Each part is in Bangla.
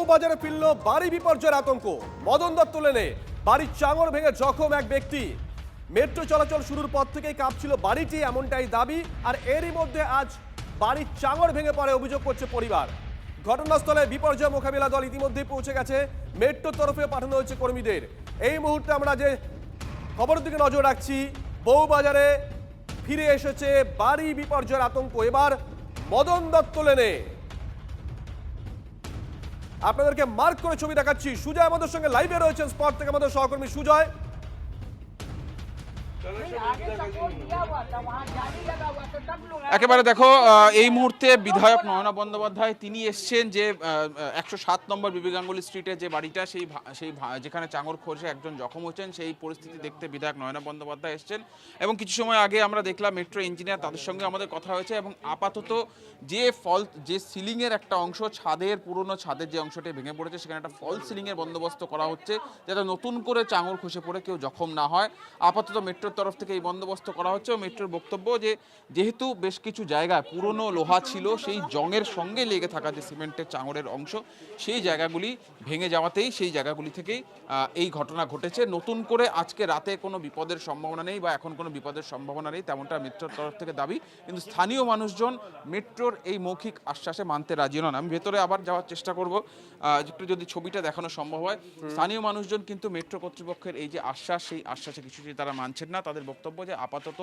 বউবাজারে ফিরল বাড়ি বিপর্যয়ের আতঙ্ক। মদন দত্ত লেনে বাড়ির চাঙড় ভেঙে জখম এক ব্যক্তি। মেট্রো চলাচল শুরুর পর থেকেই কাঁপছিল বাড়িটি, এমনটাই দাবি। আর এরই মধ্যে আজ বাড়ির চাঙড় ভেঙে পড়ে অভিযোগ করছে পরিবার। ঘটনাস্থলে বিপর্যয় মোকাবিলা দল ইতিমধ্যেই পৌঁছে গেছে, মেট্রোর তরফে পাঠানো হয়েছে কর্মীদের। এই মুহূর্তে আমরা যে খবরের দিকে নজর রাখছি, বউবাজারে ফিরে এসেছে বাড়ি বিপর্যয়ের আতঙ্ক। এবার মদন দত্ত লেনে আপনাদেরকে মার্ক করে ছবি দেখাচ্ছি। সুজয় আমাদের সঙ্গে লাইভে রয়েছেন স্পট থেকে, আমাদের সহকর্মী সুজয়। একেবারে দেখো, এই মুহূর্তে বিধায়ক নয়না বন্দ্যোপাধ্যায় তিনি এসছেন যে 107 নম্বর বিবি গাঙ্গুলি স্ট্রিটে যে বাড়িটা, সেই যেখানে চাঙড় খসে একজন জখম হচ্ছেন, সেই পরিস্থিতি দেখতে বিধায়ক নয়না বন্দ্যোপাধ্যায় এসছেন। এবং কিছু সময় আগে আমরা দেখলাম মেট্রো ইঞ্জিনিয়ার, তাদের সঙ্গে আমাদের কথা হয়েছে। এবং আপাতত যে সিলিংয়ের একটা অংশ, পুরনো ছাদের যে অংশটি ভেঙে পড়েছে, সেখানে একটা ফল সিলিংয়ের বন্দোবস্ত করা হচ্ছে, যাতে নতুন করে চাঙড় খসে পড়ে কেউ জখম না হয়। আপাতত মেট্রোর তরফ থেকে এই বন্দোবস্ত করা হচ্ছে। মেট্রোর বক্তব্য যে যেহেতু বেশ কিছু জায়গায় পুরনো লোহা ছিল, সেই জংয়ের সঙ্গে লেগে থাকা যে সিমেন্টের চাঙড়ের অংশ, সেই জায়গাগুলি ভেঙে যাওয়াতেই সেই জায়গাগুলি থেকেই এই ঘটনা ঘটেছে। নতুন করে আজকে রাতে কোনো বিপদের সম্ভাবনা নেই বা এখন কোনো বিপদের সম্ভাবনা নেই, তেমনটা মেট্রোর তরফ থেকে দাবি। কিন্তু স্থানীয় মানুষজন মেট্রোর এই মৌখিক আশ্বাসে মানতে রাজি নন। আমি ভেতরে আবার যাওয়ার চেষ্টা করব, একটু যদি ছবিটা দেখানো সম্ভব হয়। স্থানীয় মানুষজন কিন্তু মেট্রো কর্তৃপক্ষের এই যে আশ্বাস, সেই আশ্বাসে কিছুতেই তারা মানছেন না। তাদের বক্তব্য যে আপাতত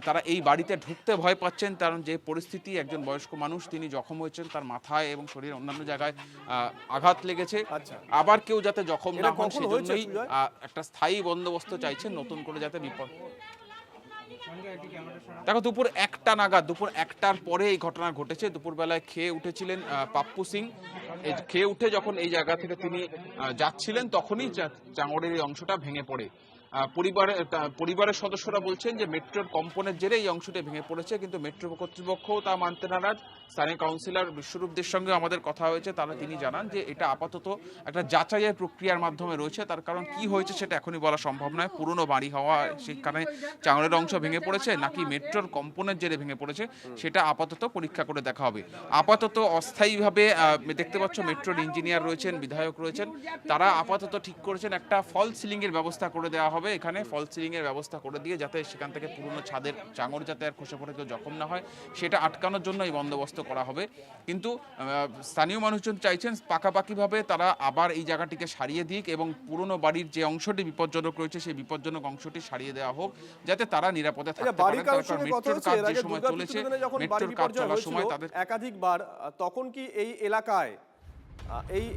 তারা এই বাড়িতে ঢুকতে ভয় পাচ্ছেন, কারণ যে পরিস্থিতি, একজন বয়স্ক মানুষ তিনি জখম হয়েছেন, তার মাথায় এবং শরীরের অন্যান্য জায়গায় আঘাত লেগেছে। আবার কেউ যাতে জখম না হন, সেজন্যই একটা স্থায়ী বন্দোবস্ত চাইছেন, নতুন করে যাতে বিপদ। দেখো, দুপুর 1টা নাগাদ, দুপুর 1টার পরে এই ঘটনা ঘটেছে। দুপুরবেলায় খেয়ে উঠেছিলেন পাপ্পু সিং। খেয়ে উঠে যখন এই জায়গা থেকে তিনি যাচ্ছিলেন, তখনই চাঙড়ের এই অংশটা ভেঙে পড়ে। পরিবারের সদস্যরা বলছেন যে মেট্রোর কম্পনের জেরে এই অংশটি ভেঙে পড়েছে, কিন্তু মেট্রো কর্তৃপক্ষও তা মানতে নারাজ। স্থানীয় কাউন্সিলর বিশ্বরূপদের সঙ্গে আমাদের কথা হয়েছে, তিনি জানান যে এটা আপাতত একটা যাচাইয়ের প্রক্রিয়ার মাধ্যমে রয়েছে। তার কারণ কি হয়েছে সেটা এখনই বলা সম্ভব নয়। পুরনো বাড়ি হওয়া, সেখানে চাঙড়ের অংশ ভেঙে পড়েছে নাকি মেট্রোর কম্পনের জেরে ভেঙে পড়েছে, সেটা আপাতত পরীক্ষা করে দেখা হবে। আপাতত অস্থায়ীভাবে দেখতে পাচ্ছ মেট্রোর ইঞ্জিনিয়ার রয়েছেন, বিধায়ক রয়েছেন, তারা আপাতত ঠিক করেছেন একটা ফল সিলিং এর ব্যবস্থা করে দেওয়া হবে। এখানে ফল সিলিং এর ব্যবস্থা করে দিয়ে যাতে সেখান থেকে পুরনো ছাদের চাঙড় যাতে আর খসে পড়ে কেউ জখম না হয়, সেটা আটকানোর জন্য এই বন্দোবস্ত করা হবে। কিন্তু স্থানীয় মানুষজন চাইছেন পাকাপাকিভাবে তারা আবার এই জায়গাটিকে সারিয়ে দিক এবং পুরনো বাড়ির যে অংশটি বিপজ্জনক রয়েছে, সেই বিপজ্জনক অংশটি সারিয়ে দেওয়া হোক, যাতে তারা নিরাপদে থাকতে পারেন। কারণ মেট্রোর কাজ যে সময় চলেছে, মেট্রোর কাজ চলার সময় তাদের একাধিকবার, তখন কি এই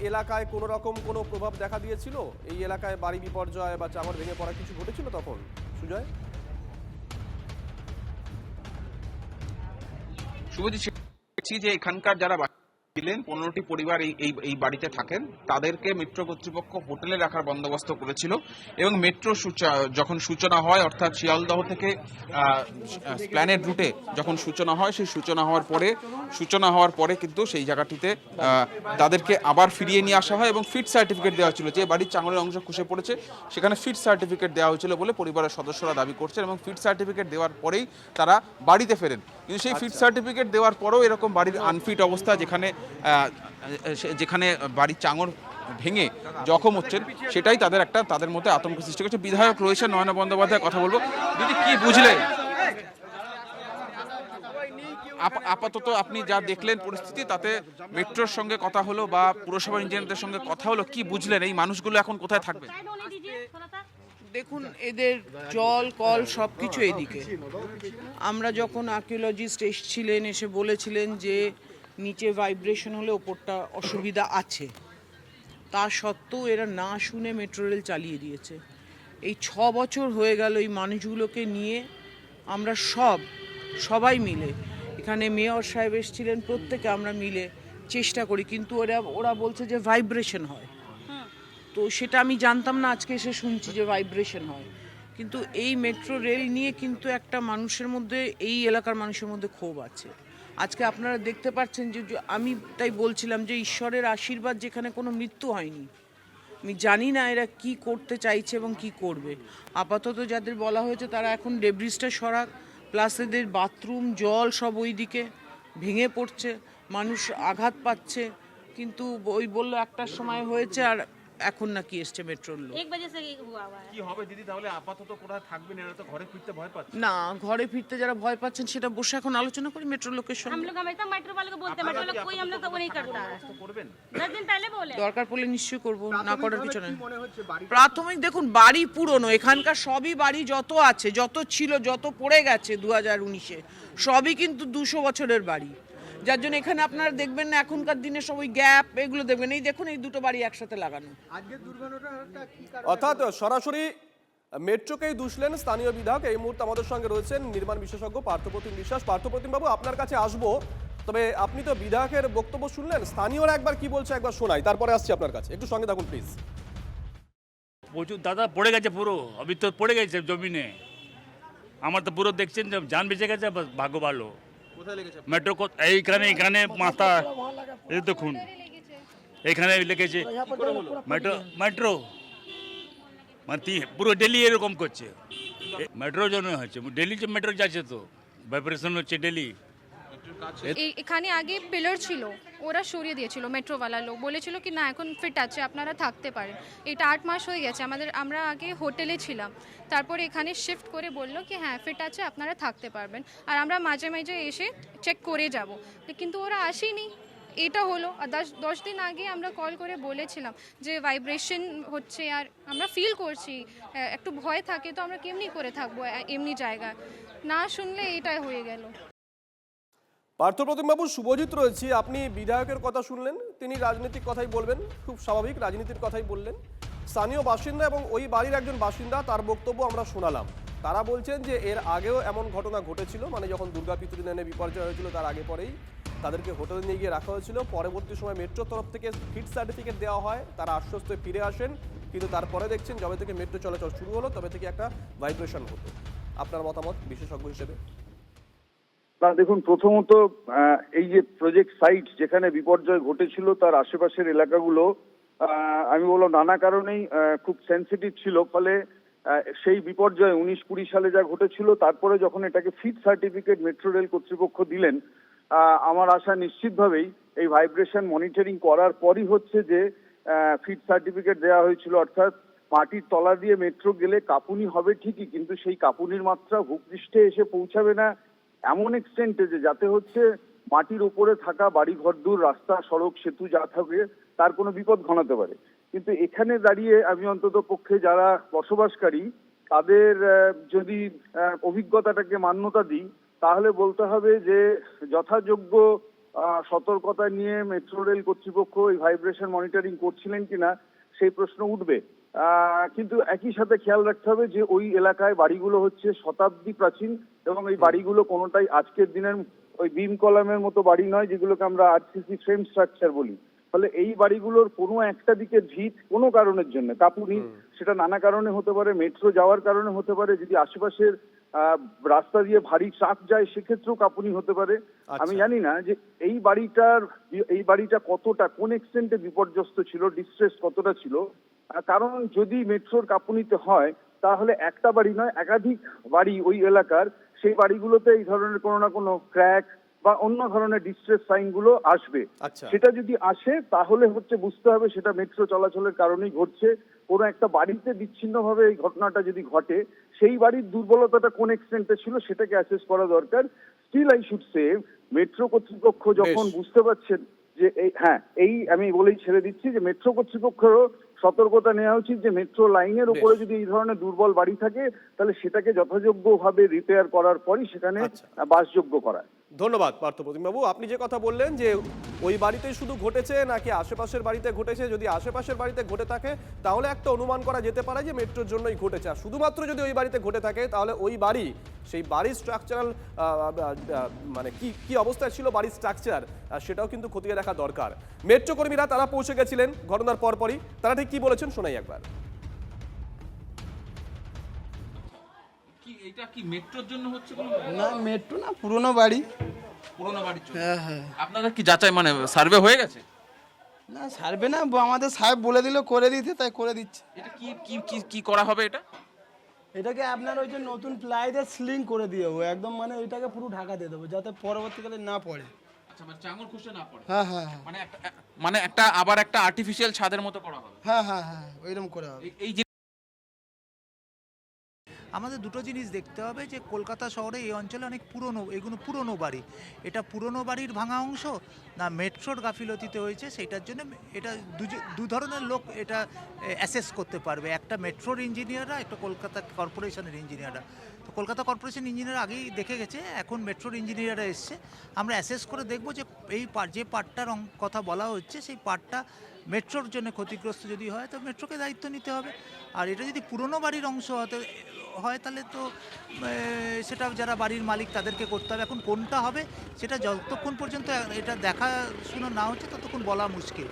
এলাকায় কোনো রকম কোনো প্রভাব দেখা দিয়েছিল? এই এলাকায় বাড়ি বিপর্যয় বা চাঙড় ভেঙে পড়া কিছু ঘটেছিল তখন, সুজয়? শুভজিৎ, যে এখানকার যারা ছিলেন 15টি পরিবার এই বাড়িতে থাকেন, তাদেরকে মেট্রো কর্তৃপক্ষ হোটেলে রাখার বন্দোবস্ত করেছিল। এবং মেট্রো যখন সূচনা হয়, অর্থাৎ শিয়ালদহ থেকে স্প্ল্যানেড রুটে যখন সূচনা হয়, সেই সূচনা হওয়ার পরে কিন্তু সেই জায়গাটিতে তাদেরকে আবার ফিরিয়ে নিয়ে আসা হয় এবং ফিট সার্টিফিকেট দেওয়া ছিল। যে বাড়ির চাঙড়ের অংশ খসে পড়েছে, সেখানে ফিট সার্টিফিকেট দেওয়া হয়েছিল বলে পরিবারের সদস্যরা দাবি করছেন। এবং ফিট সার্টিফিকেট দেওয়ার পরেই তারা বাড়িতে ফেরেন। কিন্তু সেই ফিট সার্টিফিকেট দেওয়ার পরেও এরকম বাড়ির আনফিট অবস্থা, যেখানে বাড়ির চাঙড় ভেঙে জখম হচ্ছেন, সেটাই তাদের মধ্যে আতঙ্ক সৃষ্টি করছে। বিধায়ক রয়েছেন নয়না বন্দ্যোপাধ্যায়, কথা বলবো। দিদি, কি বুঝলেন আপাতত? আপনি যা দেখলেন পরিস্থিতি, তাতে মেট্রোর সঙ্গে কথা হলো বা পুরসভার ইঞ্জিনিয়ারদের সঙ্গে কথা হলো, কি বুঝলেন? এই মানুষগুলো এখন কোথায় থাকবে? দেখুন, এদের জল কল সব কিছু এদিকে। আমরা যখন আর্কিওলজিস্ট এসেছিলেন, এসে বলেছিলেন যে নিচে ভাইব্রেশন হলে ওপরটা অসুবিধা আছে, তা সত্ত্বেও এরা না শুনে মেট্রো রেল চালিয়ে দিয়েছে। এই 6 বছর হয়ে গেল এই মানুষগুলোকে নিয়ে আমরা সবাই মিলে, এখানে মেয়র সাহেব এসেছিলেন, প্রত্যেকে আমরা মিলে চেষ্টা করি, কিন্তু ওরা বলছে যে ভাইব্রেশন হয়। তো সেটা আমি জানতাম না, আজকে এসে শুনছি যে ভাইব্রেশন হয়। কিন্তু এই মেট্রো রেল নিয়ে কিন্তু একটা মানুষের মধ্যে, এই এলাকার মানুষের মধ্যে ক্ষোভ আছে। আজকে আপনারা দেখতে পাচ্ছেন যে আমি তাই বলছিলাম যে ঈশ্বরের আশীর্বাদ, যেখানে কোনো মৃত্যু হয়নি। আমি জানি না এরা কি করতে চাইছে এবং কি করবে। আপাতত যাদের বলা হয়েছে তারা এখন ডেব্রিসটা সরাক, প্লাস এদের বাথরুম, জল সব ওই দিকে ভেঙে পড়ছে, মানুষ আঘাত পাচ্ছে, কিন্তু ওই বললো 1টার সময় হয়েছে, আর এখন নাকি এসছে মেট্রোর লোক। 1 बजे से हुआ हुआ है। কি হবে দিদি তাহলে আপাতত কোথায় থাকবেন, এরা তো ঘরে ফিরতে ভয় পাচ্ছে। না, ঘরে ফিরতে যারা ভয় পাচ্ছেন সেটা বসে এখন আলোচনা করি মেট্রো লোকের हम সঙ্গে। लोग हमेशा मेट्रो वाले को बोलते हैं, मेट्रो वाला कोई हम लोग को वो नहीं करता है। করবেন 10 दिन पहले बोले। দরকার পড়লে নিশ্চয়ই করব, না করার কিছু নেই। প্রাথমিক দেখুন, বাড়ি পুরনো, এখানকার সবই বাড়ি যত আছে, যত ছিল, যত পড়ে গেছে 2019-এ, সবই কিন্তু 200 বছরের বাড়ি। যার জন্য এখানে আপনারা দেখবেন না এখনকার দিনে সব ওই গ্যাপ এগুলো দেখবেন। এই দেখুন, এই দুটো বাড়ি একসাথে লাগানো। অর্থাৎ সরাসরি মেট্রোকেই দুষলেন স্থানীয় বিধায়ক। এই মুহূর্তে আমাদের সঙ্গে রয়েছেন নির্মাণ বিশেষজ্ঞ পার্থপ্রতিম বিশ্বাস। পার্থপ্রতিম বাবু, আপনার কাছে আসবো, তবে আপনি তো বিধায়কের বক্তব্য শুনলেন, স্থানীয়রা একবার কি বলছে একবার শোনাই, তারপরে আসছি আপনার কাছে, একটু সঙ্গে থাকুন প্লিজ। প্রচুর দাদা পড়ে গেছে পুরো, অবি তো পড়ে গেছে জমিনে। আমার তো পুরো দেখছেন যে যান বেঁচে গেছে, ভাগ্য ভালো। কোথায় লেগেছে? মেট্রো এইখানে মাথা, এই দেখুন এইখানে লেগেছে মেট্রো। মেট্রো মানে পুরো ডেলি এরকম করছে, মেট্রোর জন্য হচ্ছে। ডেলি যে মেট্রো যাচ্ছে তো ভাইব্রেশন হচ্ছে ডেলি। এখানে আগে পিলার ছিল, ওরা সরিয়ে দিয়েছিল, মেট্রোওয়ালা লোক বলেছিল কি না এখন ফিট আছে, আপনারা থাকতে পারেন। এটা 8 মাস হয়ে গেছে আমরা আগে হোটেলে ছিলাম, তারপরে এখানে শিফট করে বললো কি হ্যাঁ ফিট আছে, আপনারা থাকতে পারবেন, আর আমরা মাঝে মাঝে এসে চেক করে যাব। কিন্তু ওরা আসেনি। এটা হলো, আর 10 দিন আগে আমরা কল করে বলেছিলাম যে ভাইব্রেশন হচ্ছে আর আমরা ফিল করছি, একটু ভয় থাকে, তো আমরা কেমনি করে থাকবো এমনি জায়গায়। না শুনলে এটাই হয়ে গেল। পার্থপ্রতিম বাবু, শুভজিৎ রয়েছি। আপনি বিধায়কের কথা শুনলেন, তিনি রাজনৈতিক কথাই বলবেন, খুব স্বাভাবিক, রাজনীতির কথাই বললেন। স্থানীয় বাসিন্দা এবং ওই বাড়ির একজন বাসিন্দা, তার বক্তব্য আমরা শোনালাম। তারা বলছেন যে এর আগেও এমন ঘটনা ঘটেছিল, মানে যখন দুর্গা পিতৃদিনে বিপর্যয় হয়েছিল তার আগে পরেই তাদেরকে হোটেলে নিয়ে গিয়ে রাখা হয়েছিল। পরবর্তী সময় মেট্রোর তরফ থেকে ফিট সার্টিফিকেট দেওয়া হয়, তারা আশ্বস্ত হয়ে ফিরে আসেন, কিন্তু তারপরে দেখছেন যবে থেকে মেট্রো চলাচল শুরু হলো তবে থেকে একটা ভাইব্রেশন হতো। আপনার মতামত বিশেষজ্ঞ হিসেবে? না দেখুন, প্রথমত এই যে প্রজেক্ট সাইট যেখানে বিপর্যয় ঘটেছিল তার আশেপাশের এলাকাগুলো আমি বলবো নানা কারণেই খুব সেন্সিটিভ ছিল। ফলে সেই বিপর্যয় 19-20 সালে যা ঘটেছিল, তারপরে যখন এটাকে ফিট সার্টিফিকেট মেট্রো রেল কর্তৃপক্ষ দিলেন, আমার আশা নিশ্চিতভাবেই এই ভাইব্রেশন মনিটরিং করার পরই হচ্ছে যে ফিট সার্টিফিকেট দেওয়া হয়েছিল। অর্থাৎ মাটির তলা দিয়ে মেট্রো গেলে কাঁপুনি হবে ঠিকই, কিন্তু সেই কাঁপুনির মাত্রা ভূপৃষ্ঠে এসে পৌঁছাবে না এমন এক্সটেন্টে যে যাতে হচ্ছে মাটির উপরে থাকা বাড়ি ঘরদূর, রাস্তা, সড়ক, সেতু যা থাকে তার কোনো বিপদ ঘনাতে পারে। কিন্তু এখানে দাঁড়িয়ে আমি অন্তত পক্ষে যারা বসবাসকারী তাদের যদি অভিজ্ঞতাটাকে মান্যতা দিই, তাহলে বলতে হবে যে যথাযোগ্য সতর্কতা নিয়ে মেট্রো রেল কর্তৃপক্ষ এই ভাইব্রেশন মনিটরিং করছিলেন কিনা সেই প্রশ্ন উঠবে। কিন্তু একই সাথে খেয়াল রাখতে হবে যে ওই এলাকায় বাড়িগুলো হচ্ছে শতাব্দী প্রাচীন, এবং এই বাড়িগুলো কোনোটাই আজকের দিনের ওই বিম কলামের মতো বাড়ি নয় যেগুলোকে আমরা আরসিসি ফ্রেম স্ট্রাকচার বলি। ফলে এই বাড়িগুলোর কোনো একটা দিকে ভিত কোনো কারণের জন্য কাঁপুনি, সেটা নানা কারণে হতে পারে, মেট্রো যাওয়ার কারণে হতে পারে, যদি আশেপাশের রাস্তা দিয়ে ভারী ট্রাক যায় সেক্ষেত্রেও কাঁপুনি হতে পারে। আমি জানি না যে এই বাড়িটা কতটা, কোন এক্সটেন্টে বিপর্যস্ত ছিল, ডিস্ট্রেস কতটা ছিল। কারণ যদি মেট্রোর কাঁপুনিতে হয় তাহলে একটা বাড়ি নয়, একাধিক বাড়ি ওই এলাকার, সেই বাড়িগুলোতে এই ধরনের কোনো না কোনো ক্র্যাক বা অন্য ধরনের ডিস্ট্রেস সাইনগুলো আসবে। সেটা যদি আসে তাহলে হচ্ছে বুঝতে হবে সেটা মেট্রো চলাচলের কারণেই ঘটছে। কোনো একটা বাড়িতে বিচ্ছিন্নভাবে এই ঘটনাটা যদি ঘটে, সেই বাড়ির দুর্বলতাটা কোন এক্সটেন্টে ছিল সেটাকে অ্যাসেস করা দরকার। Still I should say, metro কর্তৃপক্ষ যখন বুঝতে পারছেন যে এই আমি বলেই ছেড়ে দিচ্ছি যে মেট্রো কর্তৃপক্ষেরও সতর্কতা নেওয়া উচিত যে মেট্রো লাইনের উপরে যদি এই ধরনের দুর্বল বাড়ি থাকে তাহলে সেটাকে যথাযোগ্যভাবে রিপেয়ার করার পরই সেখানে বাসযোগ্য করা। ধন্যবাদ পার্থপ্রতিম বাবু। আপনি যে কথা বললেন যে ওই বাড়িতেই শুধু ঘটেছে নাকি আশেপাশের বাড়িতে ঘটেছে, যদি আশেপাশের বাড়িতে ঘটে থাকে তাহলে একটা অনুমান করা যেতে পারে যে মেট্রোর জন্যই ঘটেছে। আর শুধুমাত্র যদি ওই বাড়িতে ঘটে থাকে তাহলে ওই বাড়ি, সেই বাড়ির স্ট্রাকচারাল মানে কি অবস্থায় ছিল বাড়ির স্ট্রাকচার, সেটাও কিন্তু খতিয়ে দেখা দরকার। মেট্রো কর্মীরা তারা পৌঁছে গেছিলেন ঘটনার পরপরই, তারা ঠিক কি বলেছেন শোনাই একবার। এটা কি মেট্রোর জন্য হচ্ছে? না মেট্রো না, পুরনো বাড়ি। পুরনো বাড়ির জন্য? হ্যাঁ। আপনাদের কি যাচাই মানে সার্ভে হয়ে গেছে? না সার্ভে না, আমাদের সাহেব বলে দিল করে দিতে, তাই করে দিচ্ছে। এটা কি করা হবে? এটাকে আপনার ওই যে নতুন প্লাই দিয়ে স্লিং করে দিয়ে দেবো একদম, মানে ওইটাকে পুরো ঢাকা দিয়ে দেবো যাতে পরবর্তীকালে না পড়ে। আচ্ছা মানে চাঙর খসে না পড়ে, হ্যাঁ হ্যাঁ হ্যাঁ মানে একটা আবার একটা আর্টিফিশিয়াল ছাদের মতো করা হবে। হ্যাঁ হ্যাঁ হ্যাঁ ওইরকম করে হবে। এই যে আমাদের দুটো জিনিস দেখতে হবে যে কলকাতা শহরে এই অঞ্চলে অনেক পুরনো, এগুলো পুরনো বাড়ি, এটা পুরনো বাড়ির ভাঙা অংশ না মেট্রোর গাফিলতিতে হয়েছে, সেটার জন্য এটা দু ধরনের লোক এটা অ্যাসেস করতে পারবে, একটা মেট্রোর ইঞ্জিনিয়াররা, একটা কলকাতা কর্পোরেশনের ইঞ্জিনিয়াররা। তো কলকাতা কর্পোরেশন ইঞ্জিনিয়ার আগেই দেখে গেছে, এখন মেট্রোর ইঞ্জিনিয়াররা এসছে। আমরা অ্যাসেস করে দেখব যে এই যে পার্টটার কথা বলা হচ্ছে সেই পার্টটা মেট্রোর জন্য ক্ষতিগ্রস্ত যদি হয় তো মেট্রোকে দায়িত্ব নিতে হবে। আর এটা যদি পুরনো বাড়ির অংশ হয় তাহলে তো সেটা যারা বাড়ির মালিক তাদেরকে করতে হবে। এখন কোনটা হবে সেটা যতক্ষণ পর্যন্ত এটা দেখাশোনা না হচ্ছে ততক্ষণ বলা মুশকিল।